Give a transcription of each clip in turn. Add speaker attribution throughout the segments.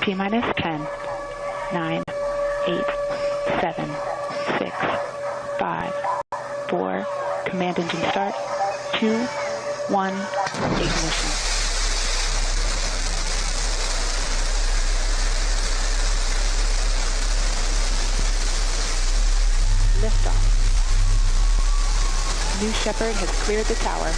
Speaker 1: T-minus 10, 9, 8, 7, 6, 5, 4, command engine start, 2, 1, ignition. Liftoff. New Shepard has cleared the tower.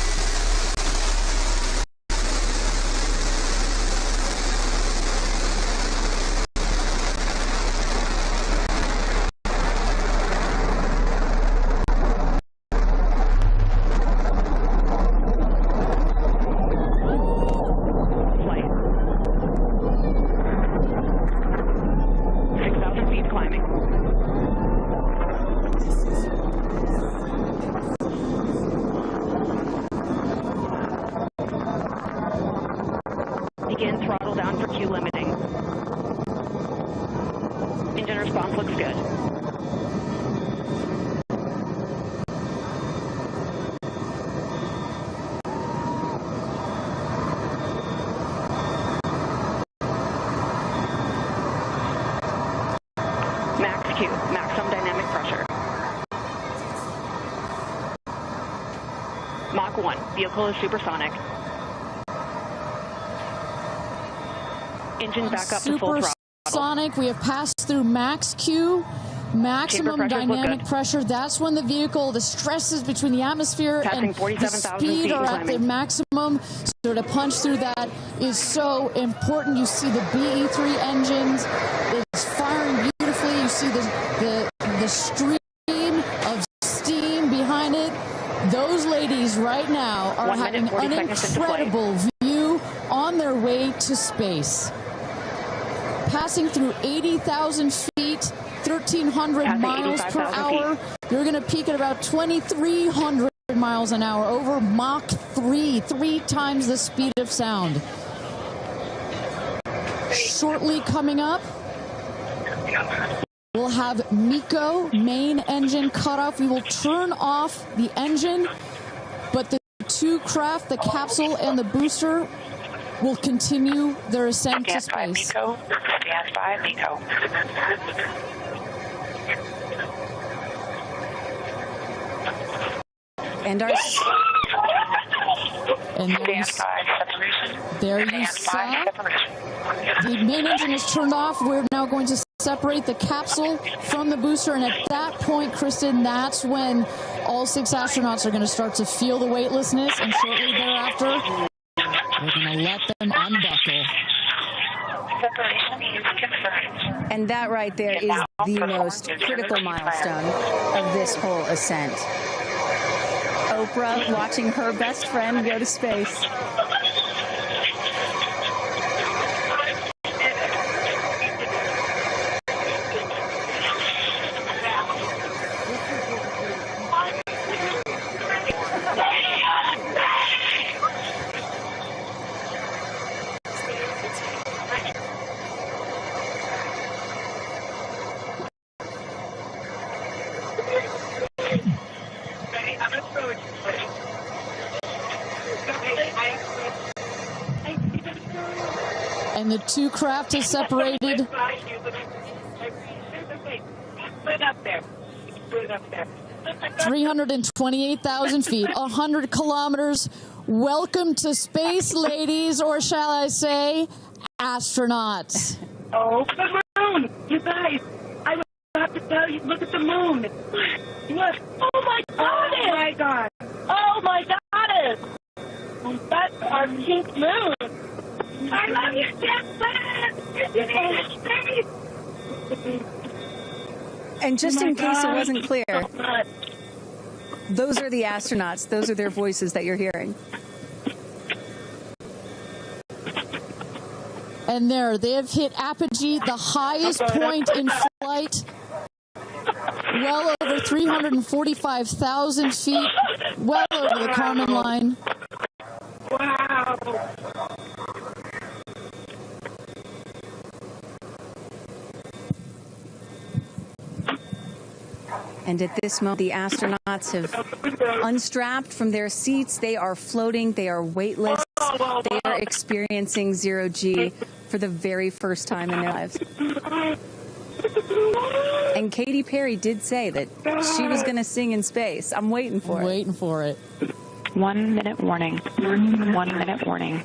Speaker 1: Begin throttle down for Q limiting. Engine response looks good. Max Q, maximum dynamic pressure. Mach 1, vehicle is supersonic. Engine back up to full throttle.
Speaker 2: Supersonic, we have passed through max Q, maximum dynamic pressure. That's when the vehicle, the stresses between the atmosphere and the speed are at their maximum. So to punch through that is so important. You see the BE3 engines, it's firing beautifully. You see the stream of steam behind it. Those ladies right now are having an incredible view on their way to space. Passing through 80,000 feet, 1,300 miles per hour. You're going to peak at about 2,300 miles an hour over Mach 3, 3 times the speed of sound. Shortly coming up, we'll have MECO, main engine cutoff. We will turn off the engine, but the two craft, the capsule and the booster, will continue their ascent to space.
Speaker 1: Stand by, MECO.
Speaker 2: And our... And there you saw the main engine is turned off. We're now going to separate the capsule from the booster, and at that point, Kristen, that's when all 6 astronauts are going to start to feel the weightlessness, and shortly thereafter, we're going to let them unbuckle.
Speaker 3: And that right there is the most critical milestone of this whole ascent. Oprah watching her best friend go to space.
Speaker 2: And the two craft is separated. 328,000 feet, 100 kilometers. Welcome to space, ladies, or shall I say, astronauts.
Speaker 4: Oh, the moon! You guys, I have to tell you, look at the moon. Look. Oh, my God. Oh, my God. Oh, my goddess. That's our pink moon. I love you, Shepard.
Speaker 3: And just in case it wasn't clear, those are the astronauts. Those are their voices that you're hearing.
Speaker 2: And there, they have hit apogee, the highest point in flight. Well over 345,000 feet, well over the Kármán line.
Speaker 4: Wow.
Speaker 3: And at this moment, the astronauts have unstrapped from their seats. They are floating. They are weightless. They are experiencing zero-G for the very first time in their lives. And Katy Perry did say that she was going to sing in space. I'm waiting for it.
Speaker 2: Waiting for it.
Speaker 1: 1 minute warning. 1 minute warning.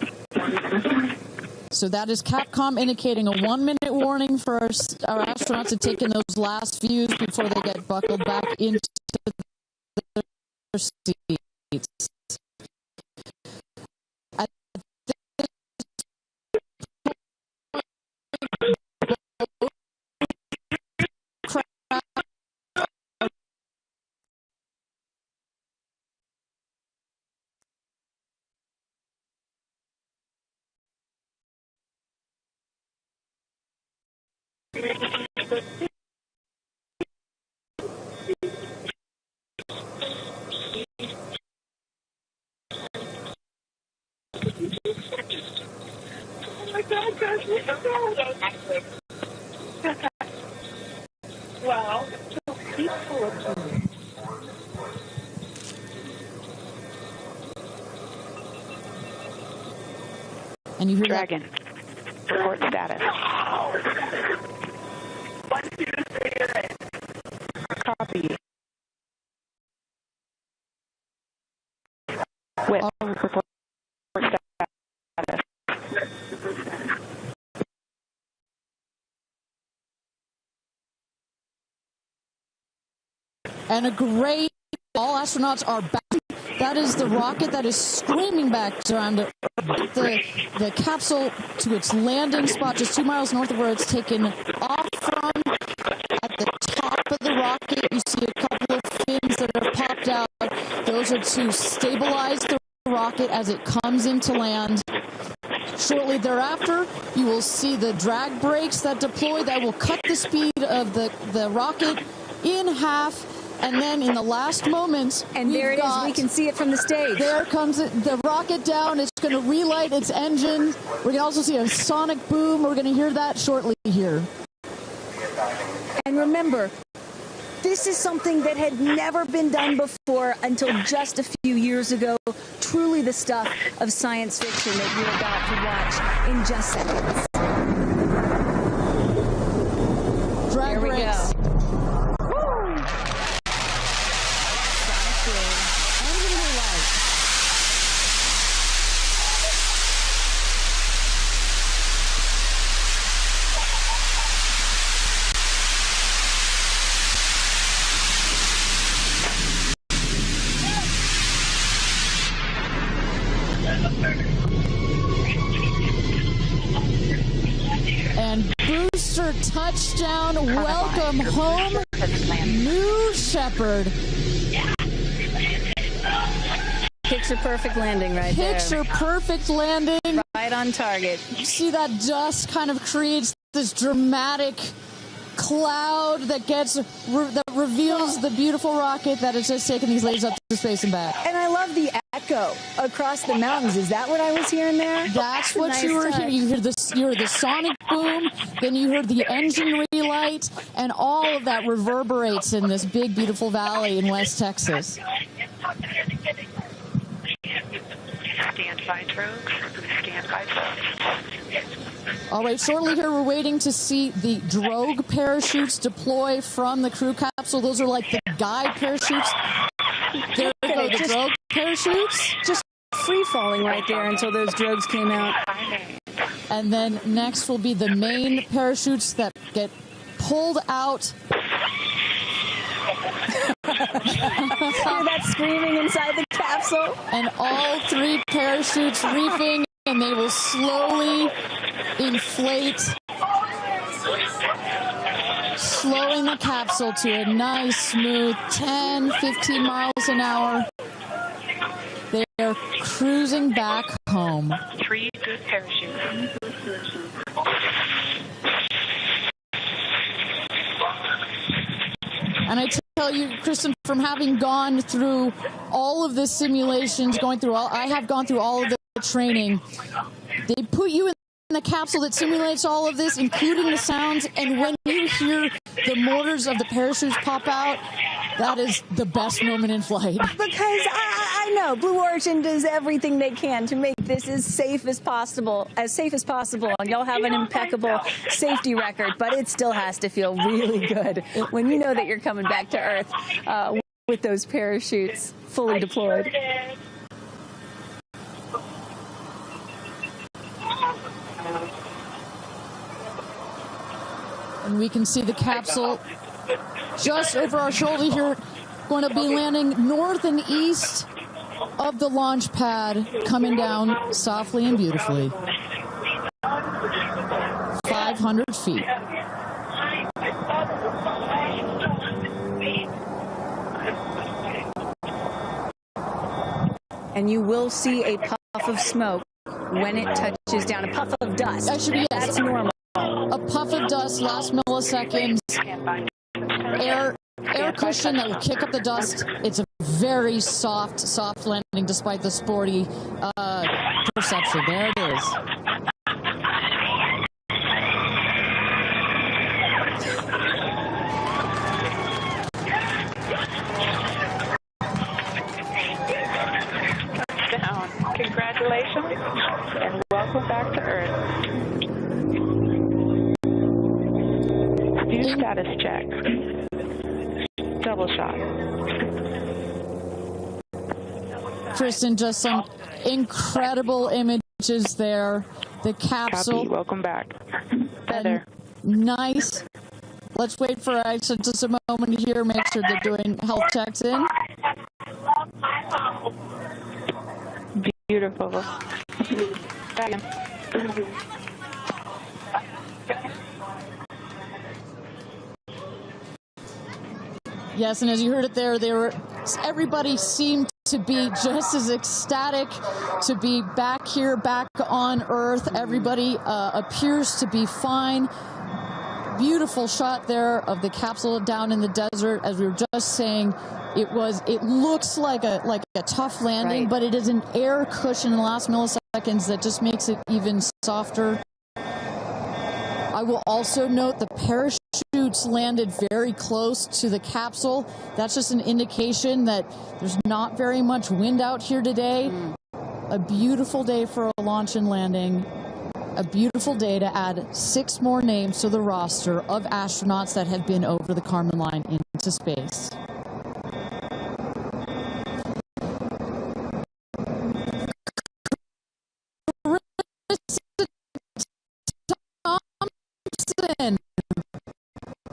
Speaker 2: So that is Capcom indicating a 1 minute warning for our astronauts to take in those last views before they get buckled back into their seats.
Speaker 4: Wow.
Speaker 2: And you hear
Speaker 1: Dragon. Report status. Copy. With report status.
Speaker 2: And a great, all astronauts are back. That is the rocket that is screaming back around the capsule to its landing spot just 2 miles north of where it's taken off from. At the top of the rocket, you see a couple of fins that have popped out. Those are to stabilize the rocket as it comes into land. Shortly thereafter, you will see the drag brakes that deploy that will cut the speed of the rocket in half. And then in the last moments,
Speaker 3: and there it is. We can see it from the stage.
Speaker 2: There comes the rocket down. It's going to relight its engine. We're going to also see a sonic boom. We're going to hear that shortly here.
Speaker 3: And remember, this is something that had never been done before until just a few years ago. Truly the stuff of science fiction that you're about to watch in just seconds.
Speaker 2: Drag brakes. And booster touchdown, welcome home, New Shepard.
Speaker 3: Picture perfect landing right there.
Speaker 2: Picture perfect landing.
Speaker 3: Right on target.
Speaker 2: You see that dust kind of creates this dramatic cloud that reveals the beautiful rocket that has just taken these ladies up to space and back.
Speaker 3: And I love the echo across the mountains. Is that what I was hearing there?
Speaker 2: That's what you were hearing. You heard the sonic boom, then you heard the engine relight, and all of that reverberates in this big, beautiful valley in West Texas.
Speaker 1: Stand by drogues. Stand by drogues.
Speaker 2: All right, shortly here, we're waiting to see the drogue parachutes deploy from the crew capsule. Those are like the guide parachutes. There we go, the drogue parachutes.
Speaker 3: Just free-falling right there until those drogues came out.
Speaker 2: And then next will be the main parachutes that get pulled out.
Speaker 3: Hear that screaming inside the capsule?
Speaker 2: And all three parachutes reefing, and they will slowly inflate, slowing the capsule to a nice, smooth 10, 15 miles an hour. They are cruising back home.
Speaker 1: 3 good parachutes.
Speaker 2: And I tell you, Kristen, from having gone through all of the simulations, I have gone through all of the training. They put you in the capsule that simulates all of this, including the sounds, and when you hear the motors of the parachutes pop out, that is the best moment in flight.
Speaker 3: Because I know Blue Origin does everything they can to make this as safe as possible, and y'all have an impeccable safety record, but it still has to feel really good when you know that you're coming back to Earth with those parachutes fully deployed.
Speaker 2: And we can see the capsule just over our shoulder here, going to be landing north and east of the launch pad, coming down softly and beautifully. 500 feet.
Speaker 3: And you will see a puff of smoke when it touches down, a puff of dust.
Speaker 2: Actually, yes.
Speaker 3: That's normal.
Speaker 2: A puff of dust, last milliseconds, air cushion that will kick up the dust. It's a very soft landing despite the sporty perception. There it is.
Speaker 1: Touchdown. Congratulations and welcome back to Earth. Do status check. Double shot.
Speaker 2: Kristen, just some incredible images there. The capsule.
Speaker 1: Copy. Welcome back. Feather.
Speaker 2: Nice. Let's wait for exit just a moment here. Make sure they're doing health checks in.
Speaker 1: Beautiful. Back in.
Speaker 2: Yes, and as you heard it there, everybody seemed to be just as ecstatic to be back here, back on Earth. Everybody appears to be fine. Beautiful shot there of the capsule down in the desert. As we were just saying, it looks like a tough landing,
Speaker 3: right,
Speaker 2: but it is an air cushion in the last milliseconds that just makes it even softer. I will also note the parachutes landed very close to the capsule. That's just an indication that there's not very much wind out here today. A beautiful day for a launch and landing. A beautiful day to add 6 more names to the roster of astronauts that have been over the Kármán line into space.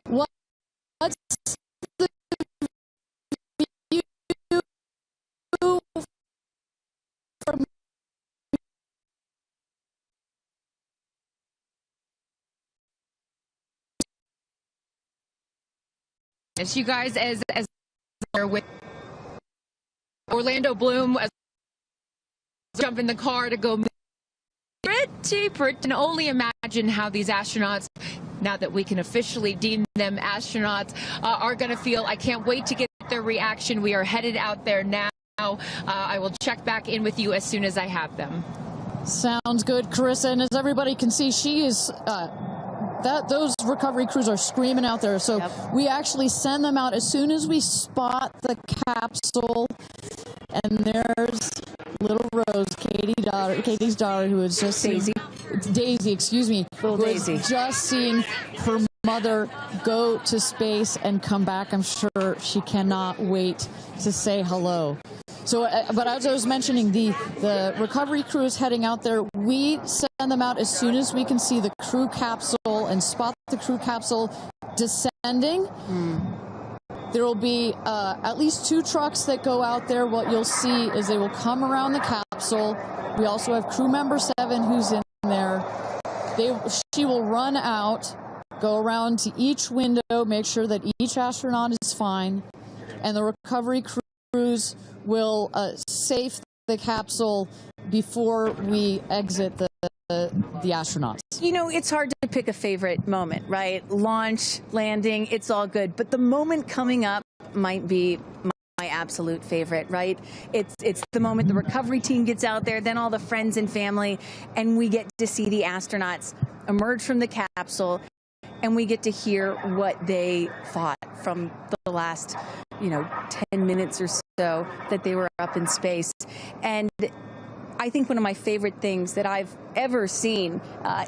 Speaker 2: What's the view from
Speaker 5: as you guys as with Orlando Bloom as jump in the car to go pretty and only imagine how these astronauts, now that we can officially deem them astronauts, are going to feel. I can't wait to get their reaction. We are headed out there now. I will check back in with you as soon as I have them.
Speaker 2: Sounds good, Carissa. And as everybody can see, she is those recovery crews are screaming out there. So we actually send them out as soon as we spot the capsule. And there's little Rose, Katie's daughter, who is just Daisy, excuse me, who is just seeing her mother go to space and come back. I'm sure she cannot wait to say hello. So, but as I was mentioning, the recovery crew is heading out there. We send them out as soon as we can see the crew capsule and spot the crew capsule descending. There will be at least 2 trucks that go out there. What you'll see is they will come around the capsule. We also have crew member 7 who's in there. She will run out, go around to each window, make sure that each astronaut is fine, and the recovery crews will safe the capsule before we exit the astronauts.
Speaker 3: You know, it's hard to pick a favorite moment, right? Launch, landing, it's all good. But the moment coming up might be my absolute favorite, right? It's the moment the recovery team gets out there, then all the friends and family, and we get to see the astronauts emerge from the capsule, and we get to hear what they thought from the last, 10 minutes or so that they were up in space. And I think one of my favorite things that I've ever seen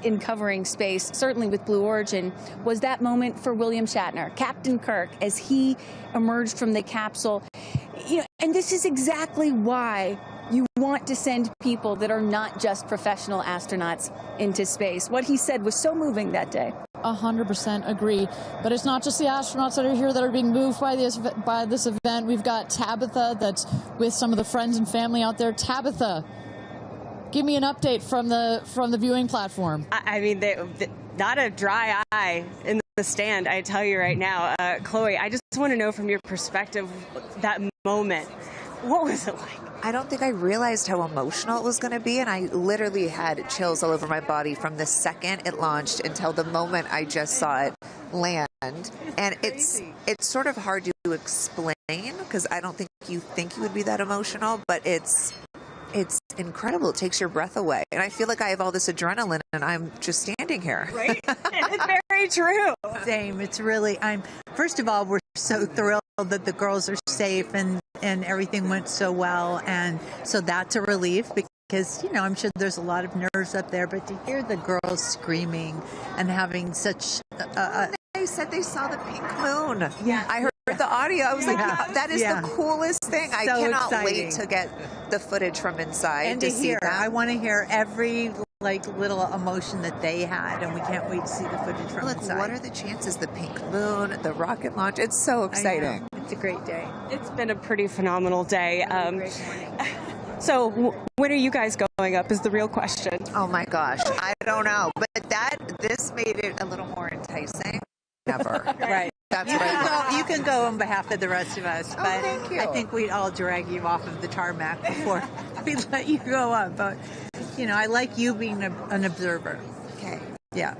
Speaker 3: in covering space, certainly with Blue Origin, was that moment for William Shatner, Captain Kirk, as he emerged from the capsule. And this is exactly why you want to send people that are not just professional astronauts into space. What he said was so moving that day.
Speaker 2: 100% agree. But it's not just the astronauts that are here that are being moved by this event. We've got Tabitha that's with some of the friends and family out there. Tabitha, give me an update from the viewing platform.
Speaker 6: I mean, not a dry eye in the stand, I tell you right now. Chloe, I just want to know from your perspective, that moment, what was it like?
Speaker 7: I don't think I realized how emotional it was going to be, and I literally had chills all over my body from the second it launched until the moment I just saw it land. And it's sort of hard to explain because I don't think you would be that emotional, but it's incredible. It takes your breath away. And I feel like I have all this adrenaline and I'm just standing here.
Speaker 6: Right? It's very true.
Speaker 8: Same. It's really, first of all, we're so thrilled that the girls are safe and everything went so well. And so that's a relief because, I'm sure there's a lot of nerves up there, but to hear the girls screaming and having such
Speaker 7: They said they saw the pink moon.
Speaker 8: Yeah.
Speaker 7: I heard the audio. I was like, that is the coolest thing. I cannot
Speaker 8: exciting.
Speaker 7: wait to get the footage from inside
Speaker 8: and
Speaker 7: to
Speaker 8: see
Speaker 7: hear.
Speaker 8: I want to hear every little emotion that they had, and we can't wait to see the footage from inside.
Speaker 7: What are the chances? The pink moon, the rocket launch. It's so exciting.
Speaker 8: It's a great day.
Speaker 6: It's been a pretty phenomenal day.
Speaker 8: Great morning.
Speaker 6: So when are you guys going up is the real question.
Speaker 7: Oh my gosh, I don't know, but this made it a little more enticing. Never.
Speaker 8: Right.
Speaker 7: That's what I thought.
Speaker 8: You can go on behalf of the rest of us, but
Speaker 7: thank you.
Speaker 8: I think we'd all drag you off of the tarmac before we let you go up. But I like you being an observer.
Speaker 7: Okay.
Speaker 8: Yeah.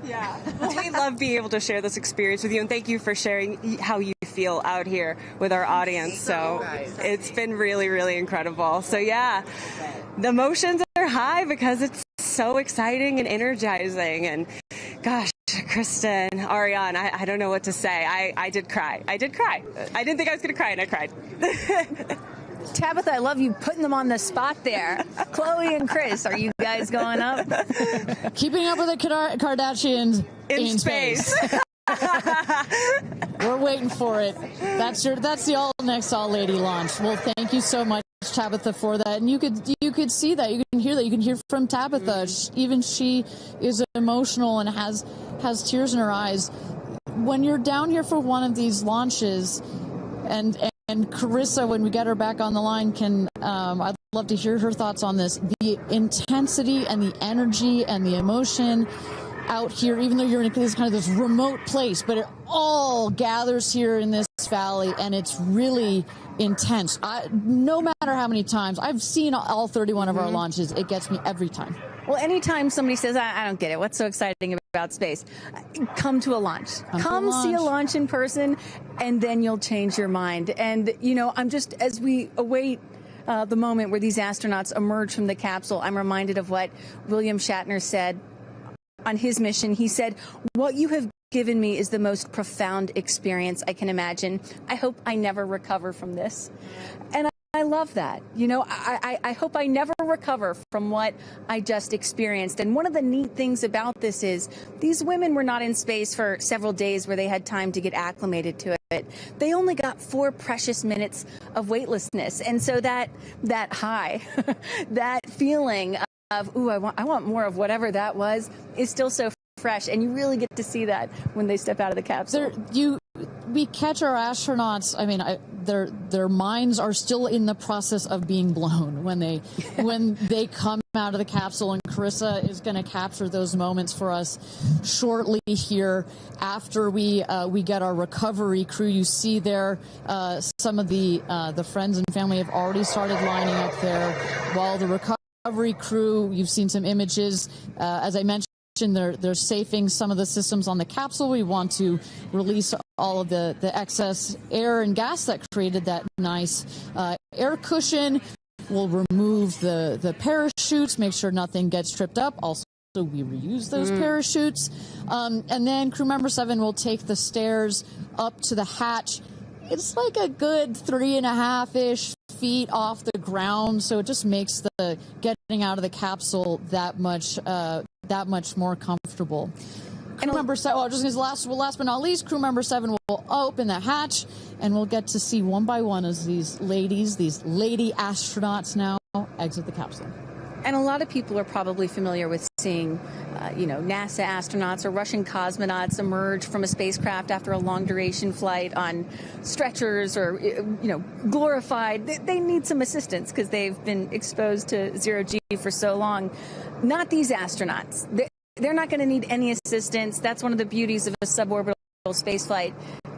Speaker 6: Well, we love being able to share this experience with you, and thank you for sharing how you feel out here with our audience. So it's been really, really incredible. So yeah, the emotions are high because it's so exciting and energizing. And gosh, Kristen, Ariane, I don't know what to say. I did cry. I didn't think I was going to cry, and I cried.
Speaker 3: Tabitha, I love you putting them on the spot there. Chloe and Chris, are you guys going up?
Speaker 2: Keeping up with the Kardashians in space. We're waiting for it. That's the next all lady launch. Well, thank you so much, Tabitha, for that. And you could see that, you can hear that, you can hear from Tabitha. Even she is emotional and has tears in her eyes. When you're down here for one of these launches, and Carissa, when we get her back on the line, I'd love to hear her thoughts on this. The intensity and the energy and the emotion out here, even though you're in this remote place, but it all gathers here in this valley, and it's really intense. No matter how many times I've seen all 31 of our launches, it gets me every time.
Speaker 3: Well, anytime somebody says, I don't get it, what's so exciting about space? Come to a launch. Come see a launch in person, and then you'll change your mind. And, I'm just, as we await the moment where these astronauts emerge from the capsule, I'm reminded of what William Shatner said on his mission. He said, "What you have given me is the most profound experience I can imagine. I hope I never recover from this." And I love that. I hope I never recover from what I just experienced. And one of the neat things about this is these women were not in space for several days where they had time to get acclimated to it. They only got 4 precious minutes of weightlessness. And so that high, that feeling of, ooh, I want more of whatever that was, is still so fresh. And you really get to see that when they step out of the capsule.
Speaker 2: We catch our astronauts. I mean, their minds are still in the process of being blown when they come out of the capsule. And Carissa is going to capture those moments for us shortly here after we get our recovery crew. You see there some of the friends and family have already started lining up there, while the recovery crew, you've seen some images, as I mentioned. They're safing some of the systems on the capsule. We want to release all of the excess air and gas that created that nice air cushion. We'll remove the parachutes, make sure nothing gets tripped up. Also, we reuse those parachutes. And then crew member 7 will take the stairs up to the hatch. it's like a good 3.5-ish feet off the ground, so it just makes the getting out of the capsule that much more comfortable. Crew member 7, just last but not least, crew member 7 will open the hatch, and we'll get to see one by one as these lady astronauts now exit the capsule.
Speaker 3: And a lot of people are probably familiar with seeing, NASA astronauts or Russian cosmonauts emerge from a spacecraft after a long-duration flight on stretchers or, glorified. They need some assistance because they've been exposed to zero-G for so long. Not these astronauts. They're not going to need any assistance. That's one of the beauties of a suborbital spaceflight.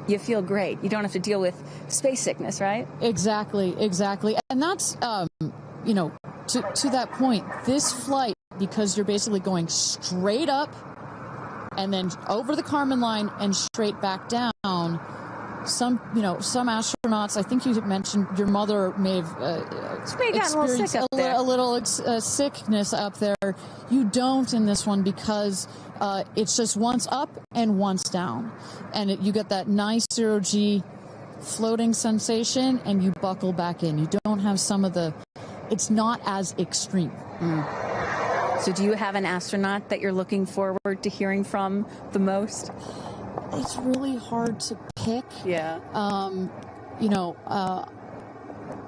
Speaker 3: You feel great. You don't have to deal with space sickness, right?
Speaker 2: Exactly. And that's, to that point, this flight, because you're basically going straight up and then over the Kármán line and straight back down. Some astronauts, I think you mentioned your mother may have experienced a little sickness up there. You don't in this one because it's just once up and once down. And you get that nice zero-G floating sensation and you buckle back in. You don't have it's not as extreme.
Speaker 3: So do you have an astronaut that you're looking forward to hearing from the most?
Speaker 2: It's really hard to pick.
Speaker 3: Yeah.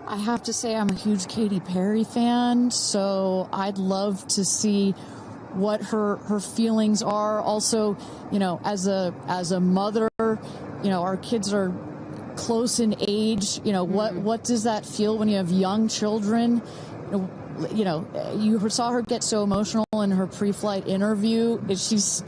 Speaker 2: I have to say I'm a huge Katy Perry fan, so I'd love to see what her feelings are. Also, as a mother, our kids are close in age. What does that feel when you have young children? You saw her get so emotional in her pre-flight interview. Is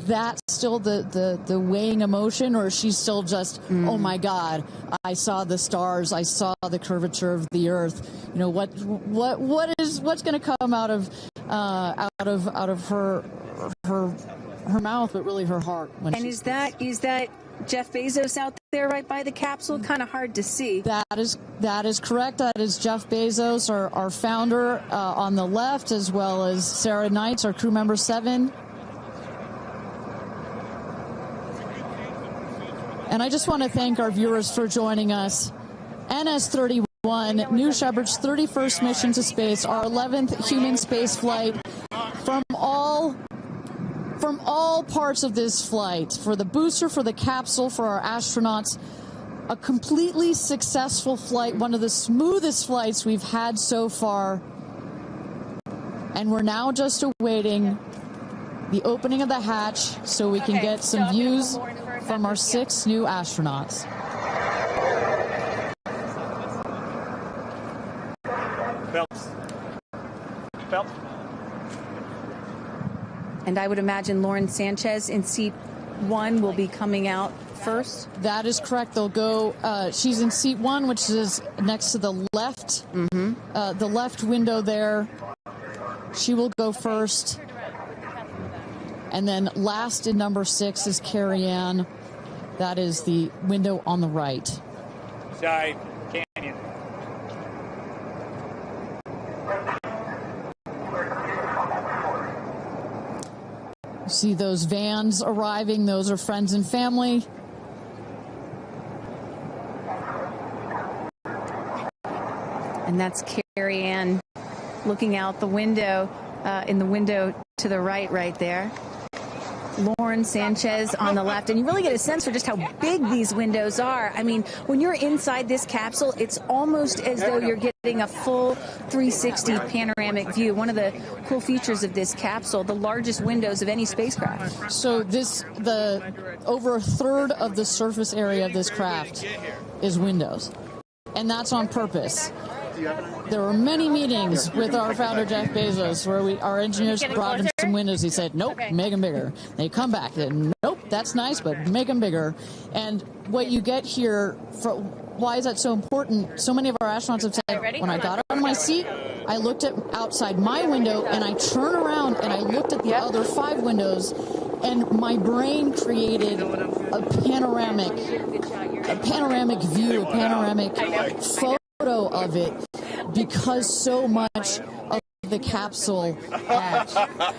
Speaker 2: that still the weighing emotion, or is she still just, oh my God, I saw the stars, I saw the curvature of the Earth? What's going to come out of her mouth, but really her heart?
Speaker 3: Is that Jeff Bezos out there right by the capsule? Kind of hard to see.
Speaker 2: That is correct. That is Jeff Bezos, our founder, on the left, as well as Sarah Knights, our crew member 7. And I just want to thank our viewers for joining us. NS-31, New Shepard's 31st mission to space, our 11th human space flight. From all parts of this flight, for the booster, for the capsule, for our astronauts, a completely successful flight, one of the smoothest flights we've had so far. And we're now just awaiting the opening of the hatch so we can get some views from our 6 new astronauts.
Speaker 9: Phelps.
Speaker 3: And I would imagine Lauren Sanchez in seat 1 will be coming out first.
Speaker 2: That is correct. They'll go. She's in seat 1, which is next to the left. The left window there. She will go first. And then last in number 6 is Carrie Ann. That is the window on the right.
Speaker 9: Side canyon.
Speaker 2: You see those vans arriving. Those are friends and family.
Speaker 3: And that's Carrie Ann looking out the window, in the window to the right there. Lauren Sanchez on the left, and you really get a sense for just how big these windows are. I mean, when you're inside this capsule, it's almost as though you're getting a full 360 panoramic view. One of the cool features of this capsule, the largest windows of any spacecraft.
Speaker 2: So over a third of the surface area of this craft is windows, and that's on purpose. There were many meetings with our founder, Jeff Bezos, where our engineers brought him some windows. He said, nope, make them bigger. They come back. Nope, that's nice, but make them bigger. And what you get here, why is that so important? So many of our astronauts have said, when I got on my seat, I looked outside my window, and I turned around, and I looked at the other 5 windows, and my brain created a panoramic view, a panoramic photo of it, because so much of the capsule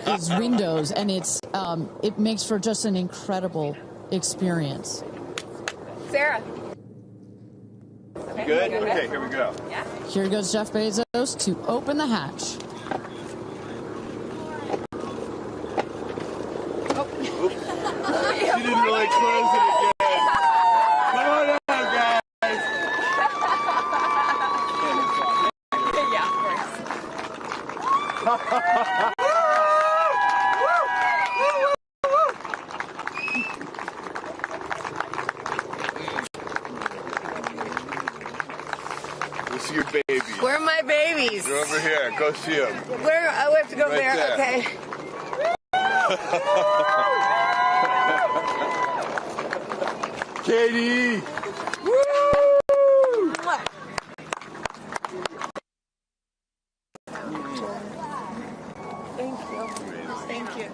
Speaker 2: is windows, and it makes for just an incredible experience.
Speaker 10: Sarah.
Speaker 11: Good? Okay, here we go.
Speaker 10: Yeah.
Speaker 2: Here goes Jeff Bezos to open the hatch.
Speaker 11: She didn't really close it again. Come on out, guys.
Speaker 10: Yeah, of course.
Speaker 11: Let's see your babies.
Speaker 10: Where are my babies?
Speaker 11: They're over here. Go see them.
Speaker 10: Where? Oh, we have to go
Speaker 11: Right
Speaker 10: there.
Speaker 11: there.
Speaker 10: Okay.
Speaker 11: Katie! Woo!
Speaker 10: Thank you. Thank you.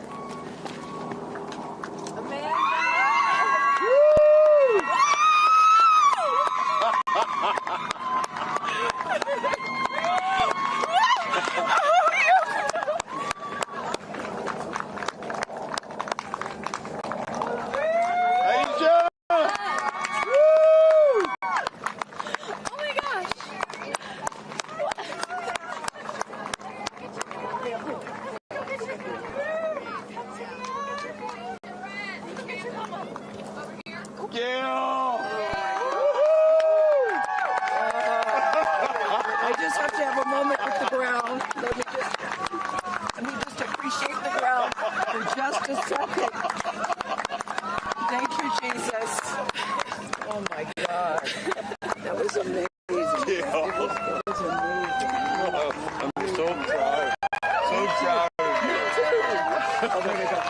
Speaker 10: I just have to have a moment with the ground. Let me just appreciate the ground for just a second. Thank you, Jesus. Oh my God. That was amazing. That was amazing.
Speaker 11: I'm so proud. So proud of you.
Speaker 10: Oh my God.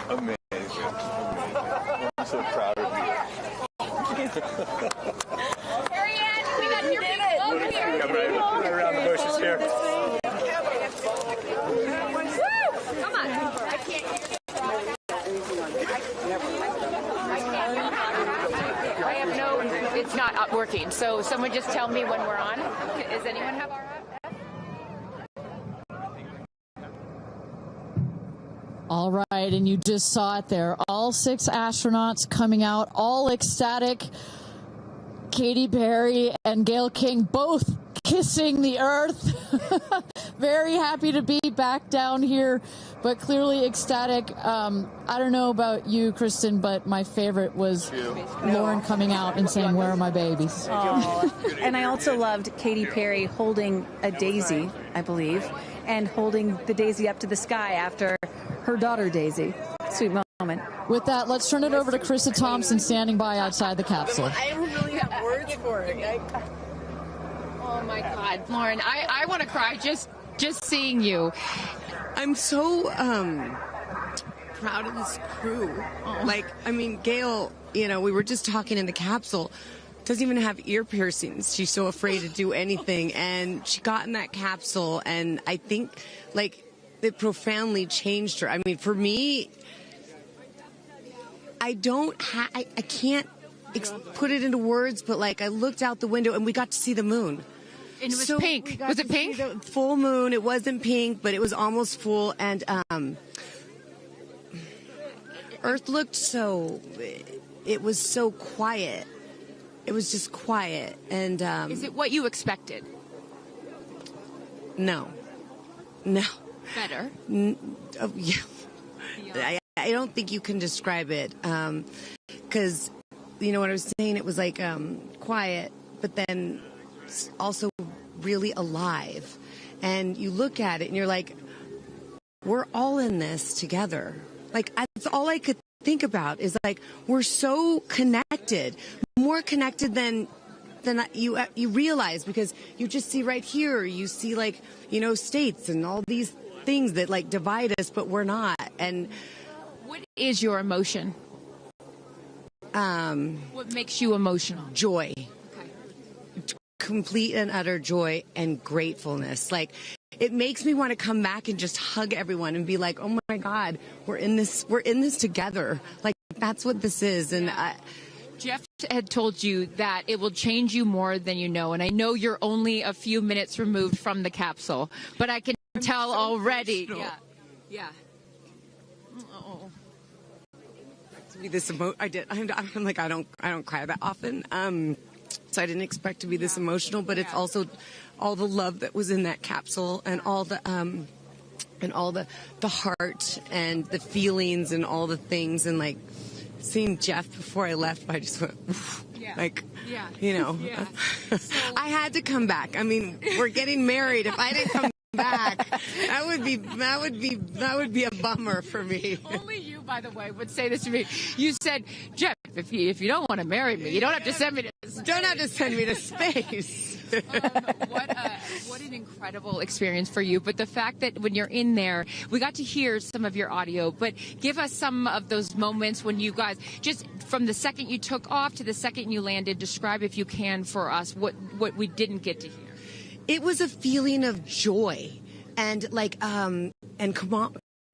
Speaker 11: Amazing. I'm so proud of you.
Speaker 10: We got your people over here.
Speaker 9: Come right around the bushes here.
Speaker 10: Come on. I can't
Speaker 1: I have no, it's not working. So someone just tell me when we're on. Does anyone have our app?
Speaker 2: All right, and you just saw it there. All 6 astronauts coming out, all ecstatic. Katy Perry and Gail King both kissing the Earth. Very happy to be back down here, but clearly ecstatic. I don't know about you, Kristen, but my favorite was Lauren coming out and saying, "Where are my babies?"
Speaker 3: Oh. And I also loved Katy Perry holding a daisy, I believe, and holding the daisy up to the sky after her daughter Daisy. Sweet moment.
Speaker 2: With that, let's turn it over to Krista Thompson standing by outside the capsule.
Speaker 10: I don't really have words for it.
Speaker 5: Oh my God, Lauren, I want to cry just seeing you.
Speaker 12: I'm so proud of this crew. Like, I mean, Gail, you know, we were just talking in the capsule, doesn't even have ear piercings. She's so afraid to do anything. And she got in that capsule, and I think, like, it profoundly changed her. I mean, for me, I can't put it into words, but like I looked out the window and we got to see the moon.
Speaker 5: And it was pink. Was it pink?
Speaker 12: The full moon. It wasn't pink, but it was almost full. And Earth looked so. It was so quiet. It was just quiet. And
Speaker 5: is it what you expected?
Speaker 12: No.
Speaker 5: Better.
Speaker 12: Yeah. I don't think you can describe it, because you know what I was saying. It was like quiet, but then also really alive. And you look at it and you're like, we're all in this together. Like, that's all I could think about is like, we're so connected, more connected than you realize, because you just see right here, you see like, you know, states and all these things that like divide us, but we're not. And
Speaker 5: what is your emotion? What makes you emotional?
Speaker 12: Joy. Complete and utter joy and gratefulness. Like, it makes me want to come back and just hug everyone and be like, oh my God, we're in this together. Like, that's what this is. And
Speaker 5: Jeff had told you that it will change you more than you know, and I know you're only a few minutes removed from the capsule, but I can tell already.
Speaker 6: Emotional.
Speaker 5: Yeah.
Speaker 6: To be this I'm like I don't cry that often, so I didn't expect to be this emotional. But it's also all the love that was in that capsule, and all the heart and the feelings and all the things, and like seeing Jeff before I left, I just went, you know, I had to come back. I mean, we're getting married. If I didn't come back, that would be a bummer for me.
Speaker 5: Only you, by the way, would say this to me. You said, Jeff, if you don't want to marry me, you don't have to send me to space.
Speaker 6: Don't have to send me to space.
Speaker 5: What an incredible experience for you. But the fact that when you're in there, we got to hear some of your audio, but give us some of those moments when you guys, just from the second you took off to the second you landed, describe, if you can, for us what we didn't get to hear.
Speaker 12: It was a feeling of joy and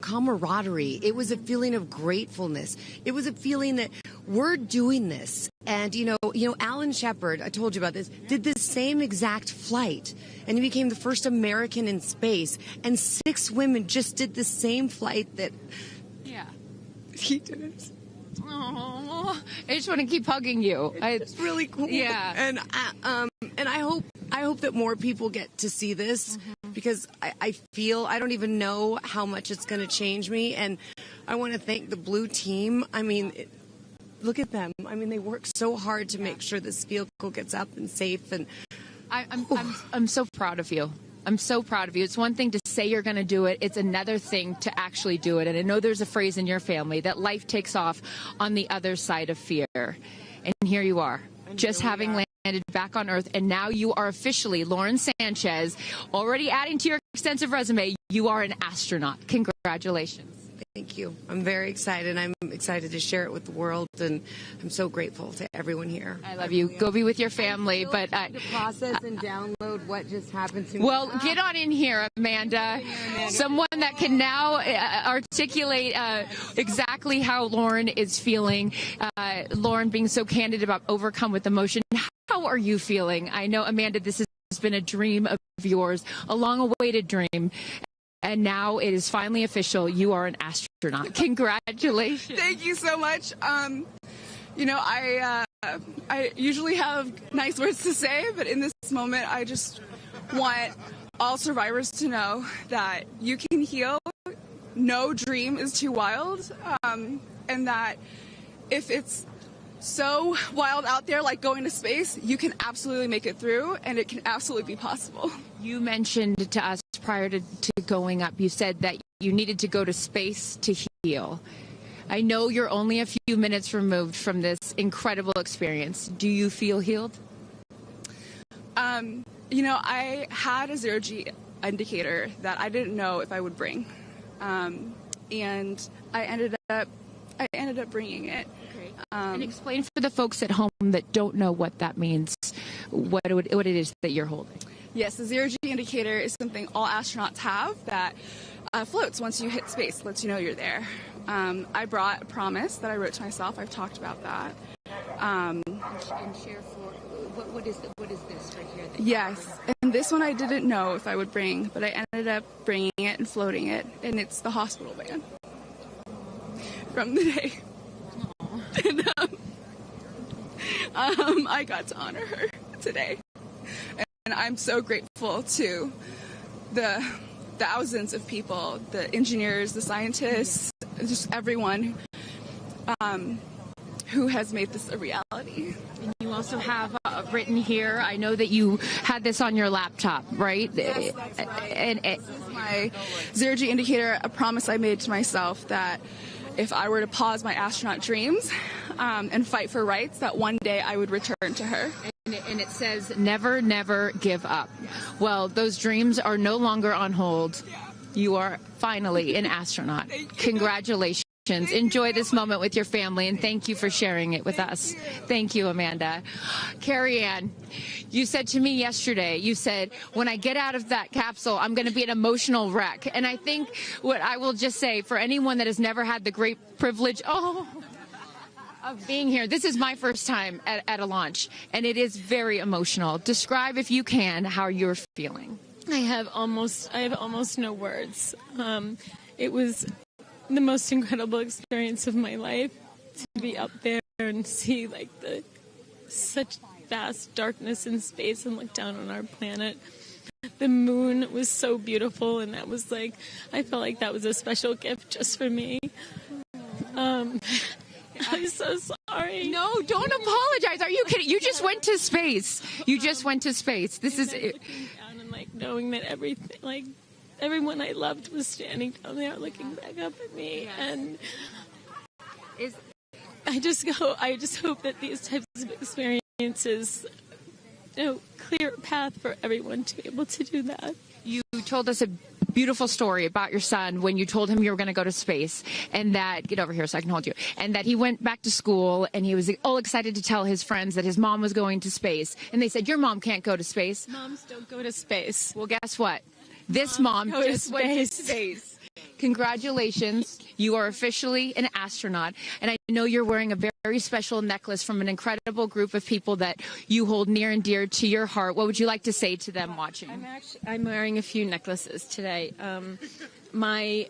Speaker 12: camaraderie. It was a feeling of gratefulness. It was a feeling that we're doing this. And, you know, Alan Shepard, I told you about this, did the same exact flight. And he became the first American in space. And 6 women just did the same flight that he did.
Speaker 5: Oh, I just want to keep hugging you.
Speaker 12: It's really cool.
Speaker 5: Yeah.
Speaker 12: And I hope that more people get to see this, because I feel, I don't even know how much it's going to change me. And I want to thank the Blue team. I mean, look at them. I mean, they work so hard to make sure this vehicle gets up and safe. And
Speaker 5: I'm so proud of you. I'm so proud of you. It's one thing to say you're going to do it. It's another thing to actually do it. And I know there's a phrase in your family that life takes off on the other side of fear. And here you are, just having landed back on Earth. And now you are officially, Lauren Sanchez, already adding to your extensive resume, you are an astronaut. Congratulations.
Speaker 12: Thank you. I'm very excited. I'm excited to share it with the world, and I'm so grateful to everyone here.
Speaker 5: I love you. Go be with your family. But
Speaker 12: to process and download what just happened to me.
Speaker 5: Well, get on in here, Amanda. Someone that can now articulate exactly how Lauren is feeling. Lauren being so candid about overcome with emotion. How are you feeling? I know, Amanda, this has been a dream of yours, a long-awaited dream. And now it is finally official. You are an astronaut. Congratulations.
Speaker 13: Thank you so much. You know, I usually have nice words to say, but in this moment, I just want all survivors to know that you can heal. No dream is too wild. And that if it's so wild out there, like going to space, you can absolutely make it through, and it can absolutely be possible.
Speaker 5: You mentioned to us prior to going up, you said that you needed to go to space to heal. I know you're only a few minutes removed from this incredible experience. Do you feel healed?
Speaker 13: You know, I had a 0G indicator that I didn't know if I would bring. And I ended up bringing it.
Speaker 5: Okay. And explain for the folks at home that don't know what that means, what it is that you're holding.
Speaker 13: Yes, the 0G indicator is something all astronauts have that floats once you hit space, lets you know you're there. I brought a promise that I wrote to myself. I've talked about that.
Speaker 5: And share for what is this right here?
Speaker 13: Yes, and this one I didn't know if I would bring, but I ended up bringing it and floating it, and it's the hospital van from the day. And, I got to honor her today. And I'm so grateful to the thousands of people, the engineers, the scientists, just everyone who has made this a reality.
Speaker 5: And you also have written here, I know that you had this on your laptop, right?
Speaker 13: Yes, that's right. This is my 0G indicator, a promise I made to myself that if I were to pause my astronaut dreams and fight for rights, that one day I would return to her.
Speaker 5: And it says, never, never give up. Well, those dreams are no longer on hold. You are finally an astronaut. Congratulations. Enjoy this moment with your family, and thank you for sharing it with us. Thank you, Amanda. Carrie Ann, you said to me yesterday, you said, when I get out of that capsule, I'm going to be an emotional wreck. And I think what I will just say, for anyone that has never had the great privilege, Of being here. This is my first time at a launch, and it is very emotional. Describe, if you can, how you're feeling.
Speaker 14: I have almost no words. It was the most incredible experience of my life to be up there and see like such vast darkness in space and look down on our planet. The moon was so beautiful, and that was like, I felt like that was a special gift just for me. I'm so sorry.
Speaker 5: No, don't apologize. Are you kidding? You just went to space. You just went to space. This is it.
Speaker 14: Down and like knowing that everything, like everyone I loved was standing down there looking back up at me, and I just hope that these types of experiences, clear a path for everyone to be able to do that.
Speaker 5: You told us a beautiful story about your son when you told him you were going to go to space, and that, get over here so I can hold you, and that he went back to school and he was all excited to tell his friends that his mom was going to space, and they said, your mom can't go to space.
Speaker 14: Moms don't go to space.
Speaker 5: Well, guess what? This mom just went to space. Congratulations. You are officially an astronaut, and I know you're wearing a very special necklace from an incredible group of people that you hold near and dear to your heart. What would you like to say to them watching?
Speaker 14: I'm wearing a few necklaces today. My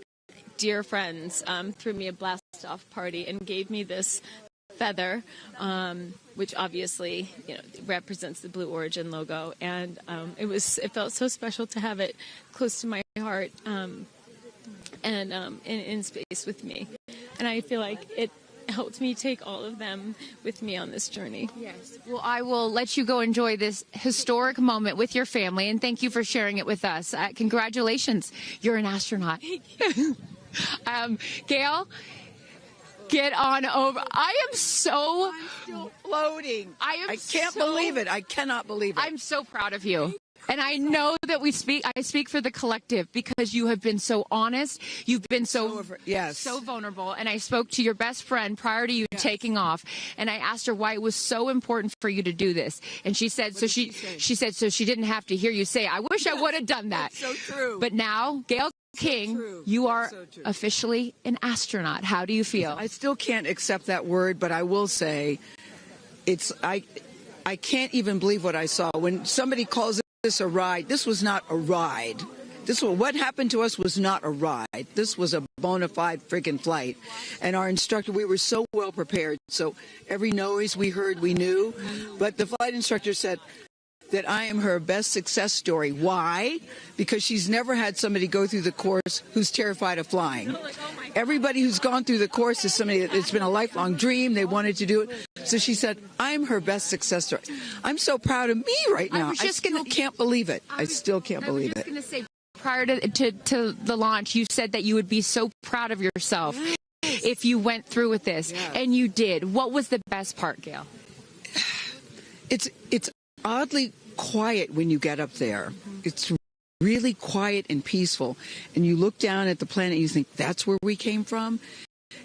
Speaker 14: dear friends threw me a blast-off party and gave me this feather, which obviously represents the Blue Origin logo, and it felt so special to have it close to my heart. And in space with me. And I feel like it helped me take all of them with me on this journey.
Speaker 5: Yes. Well, I will let you go enjoy this historic moment with your family, and thank you for sharing it with us. Congratulations. You're an astronaut.
Speaker 14: Thank you.
Speaker 5: Gail, get on over. I'm still
Speaker 10: floating. I can't believe it. I cannot believe it.
Speaker 5: I'm so proud of you. And I know that I speak for the collective, because you have been so honest. You've been so vulnerable. And I spoke to your best friend prior to you taking off, and I asked her why it was so important for you to do this. And she said, she said, so she didn't have to hear you say, I wish I would have done that.
Speaker 10: That's so true.
Speaker 5: But now, Gail King, you are officially an astronaut. How do you feel?
Speaker 10: I still can't accept that word, but I will say I can't even believe what I saw. When somebody calls this a ride, this was not a ride. What happened to us was not a ride. This was a bona fide friggin' flight. And our instructor, we were so well prepared. So every noise we heard, we knew. But the flight instructor said that I am her best success story. Why? Because she's never had somebody go through the course who's terrified of flying. Everybody who's gone through the course is somebody that it's been a lifelong dream. They wanted to do it. So she said, I'm her best success story. I'm so proud of me right now. I still can't believe it. I still can't believe it.
Speaker 5: I was just going to say, prior to the launch, you said that you would be so proud of yourself if you went through with this, and you did. What was the best part, Gail?
Speaker 10: It's oddly quiet when you get up there. It's really quiet and peaceful, and you look down at the planet and you think, that's where we came from.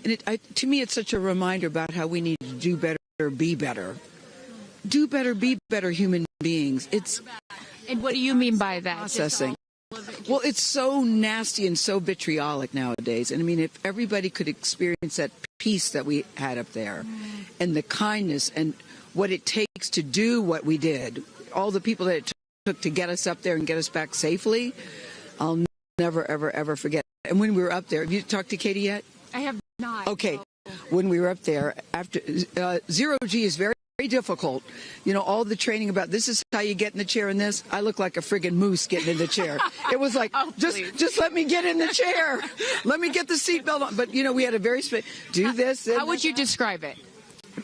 Speaker 10: And to me, it's such a reminder about how we need to do better, be better. Do better, be better human beings.
Speaker 5: And what do you mean by that?
Speaker 10: Processing. Well, it's so nasty and so vitriolic nowadays. And I mean, if everybody could experience that peace that we had up there, and the kindness and what it takes to do what we did, all the people that it took to get us up there and get us back safely, I'll never, ever, ever forget. And when we were up there, have you talked to Katie yet?
Speaker 5: I have not.
Speaker 10: Okay. When we were up there, after zero G is very difficult. All the training about this is how you get in the chair and this. I look like a friggin' moose getting in the chair. It was like, just let me get in the chair. Let me get the seatbelt on. But, we had a very do this.
Speaker 5: How would you describe it?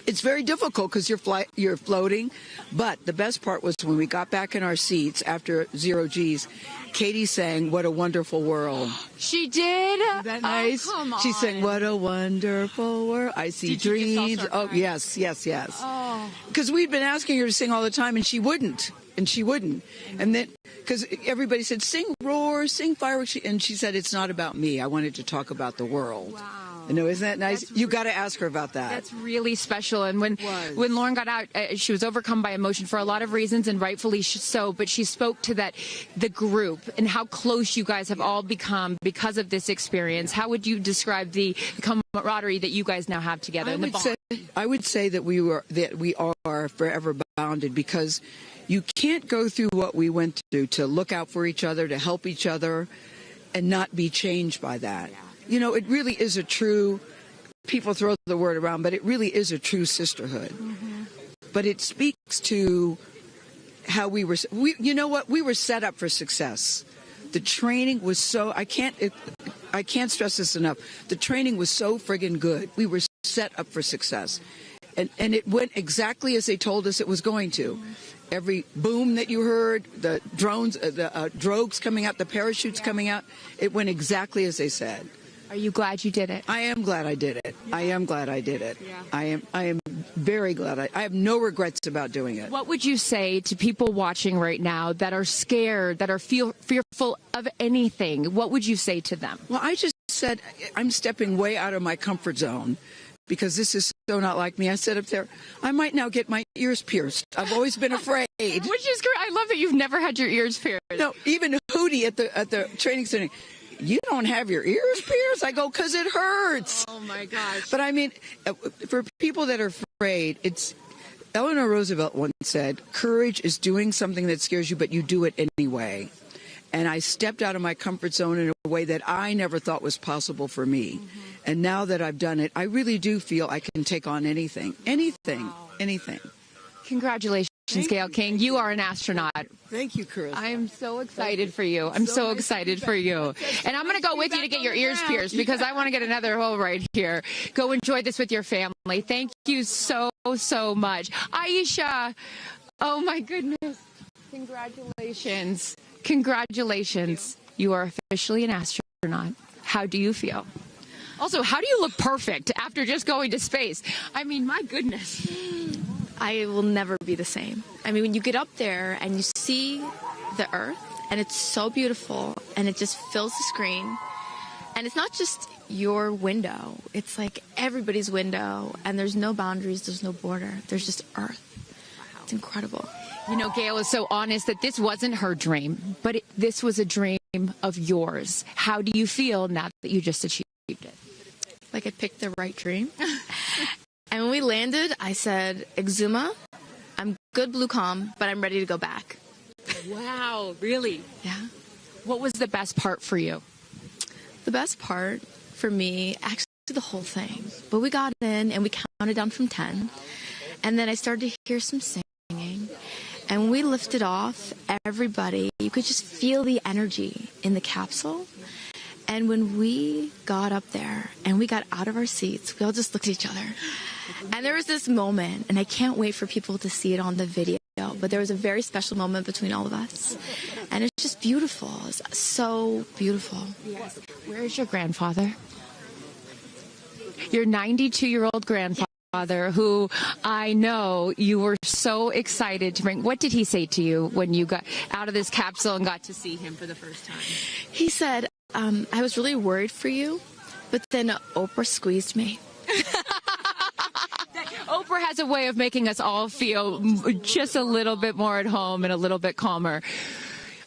Speaker 10: It's very difficult because you're floating. But the best part was when we got back in our seats after zero Gs, Katie sang "What a Wonderful World."
Speaker 5: She did?
Speaker 10: Isn't that nice?
Speaker 5: Oh, come on.
Speaker 10: She sang "What a Wonderful World." I see dreams. Oh, yes.
Speaker 5: Oh.
Speaker 10: Because we'd been asking her to sing all the time, and she wouldn't. And then, because everybody said, sing roar, sing fireworks. And she said, it's not about me. I wanted to talk about the world.
Speaker 5: Wow.
Speaker 10: No, isn't that nice? You got to ask her about that.
Speaker 5: That's really special. And when Lauren got out, she was overcome by emotion for a lot of reasons, and rightfully so. But she spoke to the group and how close you guys have all become because of this experience. How would you describe the camaraderie that you guys now have together?
Speaker 10: I would say that we are forever bonded, because you can't go through what we went through to look out for each other, to help each other, and not be changed by that. You know, it really is a true, people throw the word around, but it really is a true sisterhood. Mm-hmm. But it speaks to how we were, you know what, we were set up for success. The training was so, I can't stress this enough. The training was so friggin' good. We were set up for success. And it went exactly as they told us it was going to. Every boom that you heard, the drones, the drogues coming out, the parachutes coming out, it went exactly as they said.
Speaker 5: Are you glad you did it?
Speaker 10: I am glad I did it. I am glad I did it. Yeah. I am very glad. I have no regrets about doing it.
Speaker 5: What would you say to people watching right now that are scared, that are fearful of anything? What would you say to them?
Speaker 10: Well, I just said I'm stepping way out of my comfort zone, because this is so not like me. I said up there, I might now get my ears pierced. I've always been afraid.
Speaker 5: Which is great. I love that you've never had your ears pierced.
Speaker 10: No, even Hootie at the training center, you don't have your ears pierced? I go, because it hurts.
Speaker 5: Oh, my gosh.
Speaker 10: But I mean, for people that are afraid, Eleanor Roosevelt once said, courage is doing something that scares you, but you do it anyway. And I stepped out of my comfort zone in a way that I never thought was possible for me. Mm-hmm. And now that I've done it, I really do feel I can take on anything. Anything.
Speaker 5: Congratulations, Gail King. You are an astronaut.
Speaker 10: Thank you, Chris.
Speaker 5: I am so excited for you. I'm so excited for you. And I'm going to go with you to get your ears pierced, because I want to get another hole right here. Go enjoy this with your family. Thank you so, so much. Aisha, oh my goodness. Congratulations. Congratulations. You are officially an astronaut. How do you feel? Also, how do you look perfect after just going to space? I mean, my goodness.
Speaker 15: I will never be the same. I mean, when you get up there and you see the Earth, and it's so beautiful, and it just fills the screen, and it's not just your window. It's like everybody's window, and there's no boundaries, there's no border. There's just Earth. It's incredible.
Speaker 5: You know, Gail is so honest that this wasn't her dream, but this was a dream of yours. How do you feel now that you just achieved it?
Speaker 15: Like I picked the right dream. And when we landed, I said, Exuma, I'm good blue comm, but I'm ready to go back.
Speaker 5: Wow, really?
Speaker 15: Yeah.
Speaker 5: What was the best part for you?
Speaker 15: The best part for me, actually the whole thing. But we got in and we counted down from 10. And then I started to hear some singing. And when we lifted off, everybody, you could just feel the energy in the capsule. And when we got up there and we got out of our seats, we all just looked at each other. And there was this moment, and I can't wait for people to see it on the video, but there was a very special moment between all of us. And it's just beautiful. It's so beautiful.
Speaker 5: Yes. Where is your grandfather? Your 92-year-old grandfather, who I know you were so excited to bring. What did he say to you when you got out of this capsule and got to see him for the first time?
Speaker 15: He said, I was really worried for you, but then Oprah squeezed me.
Speaker 5: Oprah has a way of making us all feel just a little bit more at home and a little bit calmer.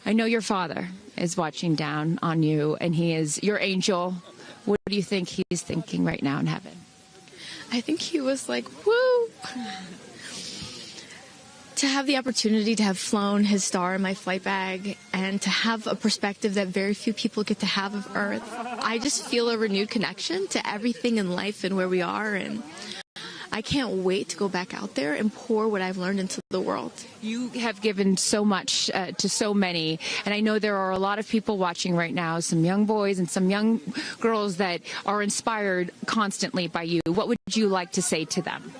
Speaker 5: I know your father is watching down on you, and he is your angel. What do you think he's thinking right now in heaven?
Speaker 15: I think he was like, woo! To have the opportunity to have flown his star in my flight bag and to have a perspective that very few people get to have of Earth, I just feel a renewed connection to everything in life and where we are, and I can't wait to go back out there and pour what I've learned into the world.
Speaker 5: You have given so much to so many, and I know there are a lot of people watching right now, some young boys and some young girls that are inspired constantly by you. What would you like to say to them?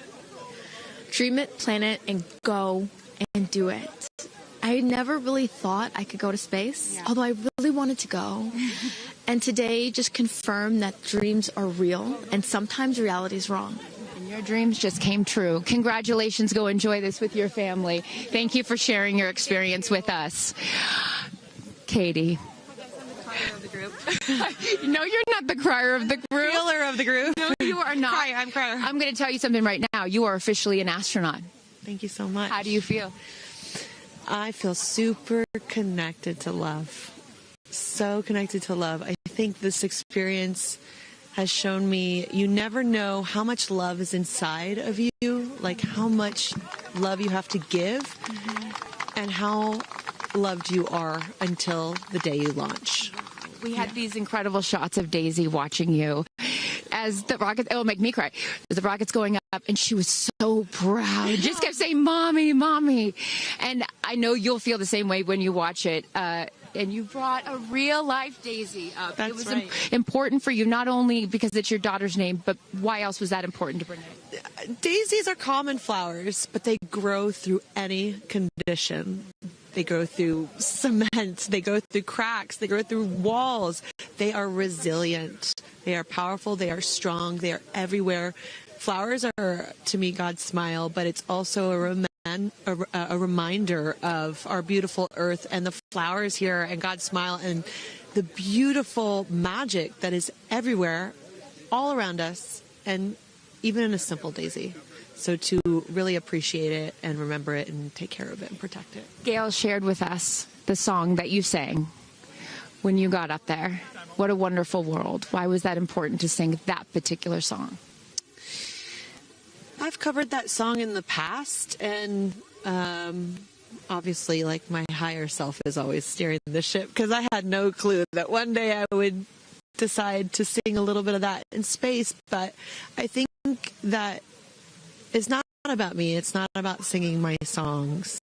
Speaker 15: Dream it, plan it, and go and do it. I never really thought I could go to space, although I really wanted to go. And today just confirmed that dreams are real, and sometimes reality is wrong.
Speaker 5: And your dreams just came true. Congratulations. Go enjoy this with your family. Thank you for sharing your experience with us. Katie.
Speaker 6: of the group.
Speaker 5: No, you're not the crier of the group.
Speaker 6: Feeler of the group.
Speaker 5: No, you are not.
Speaker 6: I'm crier.
Speaker 5: I'm going to tell you something right now. You are officially an astronaut.
Speaker 6: Thank you so much.
Speaker 5: How do you feel?
Speaker 6: I feel super connected to love. So connected to love. I think this experience has shown me you never know how much love is inside of you, like how much love you have to give, and how loved you are until the day you launch.
Speaker 5: We had these incredible shots of Daisy watching you as the rocket, it'll make me cry, as the rocket's going up, and she was so proud. Just kept saying, "Mommy, Mommy." And I know you'll feel the same way when you watch it. And you brought a real-life Daisy up.
Speaker 6: That's
Speaker 5: it was
Speaker 6: right.
Speaker 5: important for you, not only because it's your daughter's name, but why else was that important to bring it?
Speaker 6: Daisies are common flowers, but they grow through any condition. They grow through cement. They go through cracks. They go through walls. They are resilient. They are powerful. They are strong. They are everywhere. Flowers are, to me, God's smile, but it's also a reminder of our beautiful earth and the flowers here and God's smile and the beautiful magic that is everywhere, all around us, and even in a simple daisy. So to really appreciate it and remember it and take care of it and protect it.
Speaker 5: Gail shared with us the song that you sang when you got up there. What a wonderful world. Why was that important to sing that particular song?
Speaker 6: I've covered that song in the past, and obviously, like, my higher self is always steering the ship, because I had no clue that one day I would decide to sing a little bit of that in space. But I think that it's not about me. It's not about singing my songs.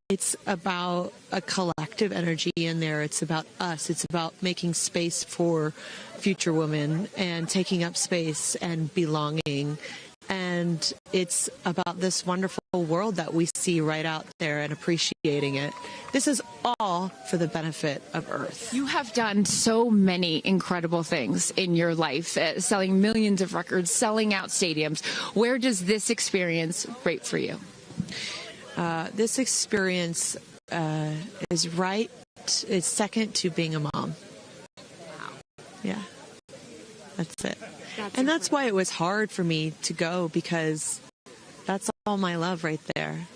Speaker 6: It's about a collective energy in there. It's about us. It's about making space for future women and taking up space and belonging. And it's about this wonderful world that we see right out there and appreciating it. This is all for the benefit of Earth.
Speaker 5: You have done so many incredible things in your life, selling millions of records, selling out stadiums. Where does this experience rate for you?
Speaker 6: This experience is second to being a mom.
Speaker 5: Wow.
Speaker 6: Yeah, that's it. And that's why it was hard for me to go, because that's all my love right there.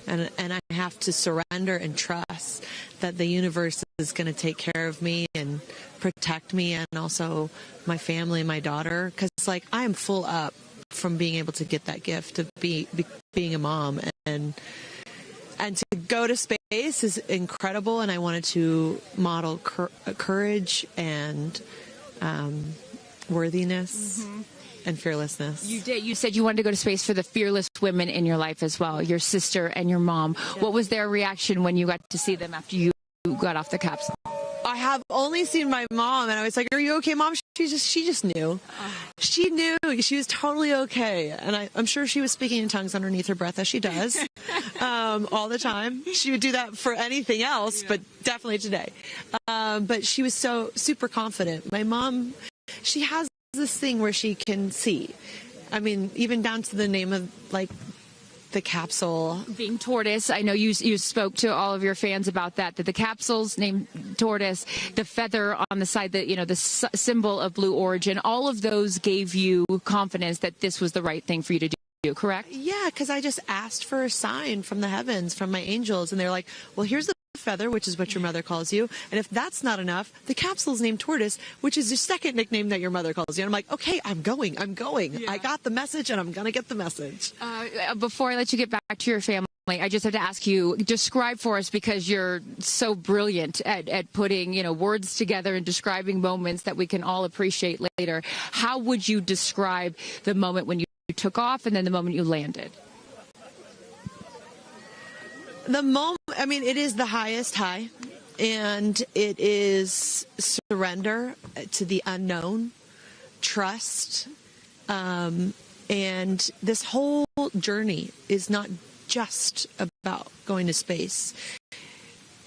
Speaker 6: And I have to surrender and trust that the universe is going to take care of me and protect me, and also my family and my daughter. Because, like, I am full up from being able to get that gift of being a mom. And to go to space is incredible, and I wanted to model courage and worthiness and fearlessness.
Speaker 5: You did. You said you wanted to go to space for the fearless women in your life as well, your sister and your mom. Yeah. What was their reaction when you got to see them after you got off the capsule?
Speaker 6: I have only seen my mom, and I was like, "Are you okay, Mom?" She just knew. She knew. She was totally okay. And I'm sure she was speaking in tongues underneath her breath, as she does all the time. She would do that for anything else, but definitely today. But she was so super confident. My mom, she has this thing where she can see. I mean, even down to the name of, like, the capsule
Speaker 5: being Tortoise. I know you spoke to all of your fans about that the capsule's named Tortoise, the feather on the side, that, you know, the symbol of Blue Origin, all of those gave you confidence that this was the right thing for you to do, correct?
Speaker 6: Yeah, because I just asked for a sign from the heavens, from my angels, and they're like, well, here's the feather, which is what your mother calls you, and if that's not enough, the capsule's named Tortoise, which is your second nickname that your mother calls you. And I'm like, okay, I'm going. Yeah. I got the message, and I'm gonna get the message.
Speaker 5: Before I let you get back to your family, I just have to ask you, describe for us, because you're so brilliant at putting, you know, words together and describing moments that we can all appreciate later. How would you describe the moment when you took off and then the moment you landed?
Speaker 6: The moment, I mean, it is the highest high, and it is surrender to the unknown, trust, and this whole journey is not just about going to space.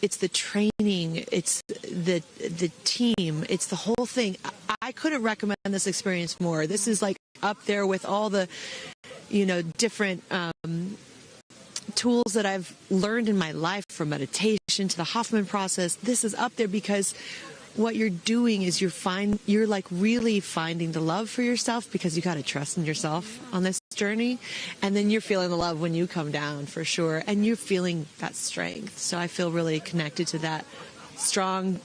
Speaker 6: It's the training, it's the team, it's the whole thing. I couldn't recommend this experience more. This is, like, up there with all the, you know, different tools that I've learned in my life, from meditation to the Hoffman process. This is up there because
Speaker 16: what you're doing is you're like really finding the love for yourself, because you got to trust in yourself on this journey. And then you're feeling the love when you come down, for sure. And you're feeling that strength. So I feel really connected to that strong,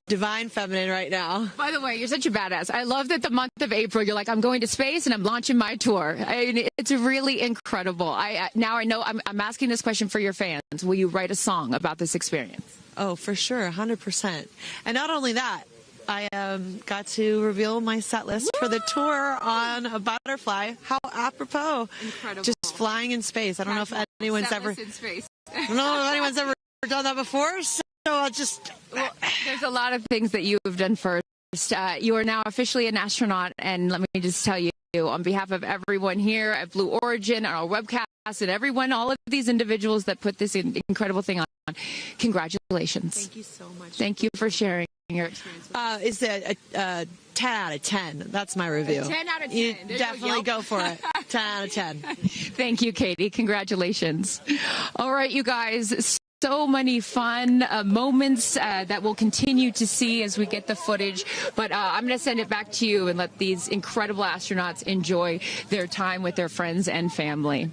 Speaker 16: divine feminine right now.
Speaker 5: By the way, you're such a badass. I love that the month of April, you're like, I'm going to space and I'm launching my tour. I mean, it's really incredible. Now I know I'm asking this question for your fans. Will you write a song about this experience?
Speaker 16: Oh, for sure, 100%. And not only that, I got to reveal my set list for the tour on a butterfly. How apropos.
Speaker 5: Incredible.
Speaker 16: Just flying in space. I don't know if anyone's ever...
Speaker 5: in space.
Speaker 16: I don't know if anyone's ever done that before, so I'll just...
Speaker 5: Well, there's a lot of things that you have done first. You are now officially an astronaut, and let me just tell you, on behalf of everyone here at Blue Origin, our webcast, and everyone, all of these individuals that put this incredible thing on, congratulations.
Speaker 16: Thank you so much.
Speaker 5: Thank you for sharing your experience.
Speaker 16: It's a 10 out of 10. That's my review.
Speaker 5: 10 out of 10.
Speaker 16: You definitely go for it. 10 out of 10.
Speaker 5: Thank you, Katie. Congratulations. All right, you guys. So many fun moments that we'll continue to see as we get the footage. But I'm going to send it back to you and let these incredible astronauts enjoy their time with their friends and family.